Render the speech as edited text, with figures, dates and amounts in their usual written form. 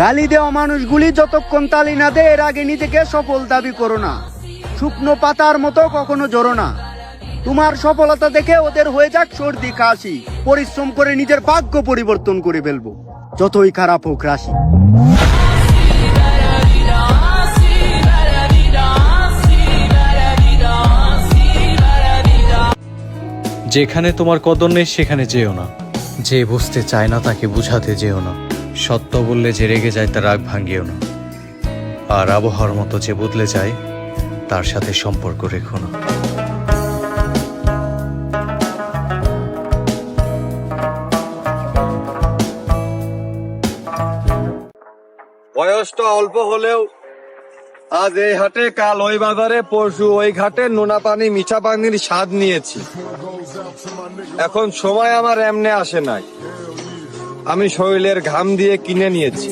গালি দেওয়া মানুষগুলি যতক্ষণ তালি না দেয় এর আগে নিজেকে সফল দাবি করো না। শুকনো পাতার মতো কখনো জড়ো না। তোমার সফলতা দেখে ওদের হয়ে যাক সর্দি কাশি, পরিশ্রম করে নিজের ভাগ্য পরিবর্তন করে ফেলবো, যতই খারাপ হোক রাশি। যেখানে তোমার কদর নেই সেখানে যেও না। যে বুঝতে চায় না তাকে বুঝাতে যেও না। সত্য বললে যে রেগে যায় তার রাগ ভাঙিও না। আর আবহাওয়ার মতো যে বদলে যায় তার সাথে সম্পর্ক রেখো না। বয়সটা অল্প হলেও আজ এই হাটে, কাল ওই বাজারে, পরশু ওই ঘাটে নোনা পানি মিঠা পানির স্বাদ নিয়েছি। এখন সময় আমার এমনে আসে নাই, আমি শরীরের ঘাম দিয়ে কিনে নিয়েছি।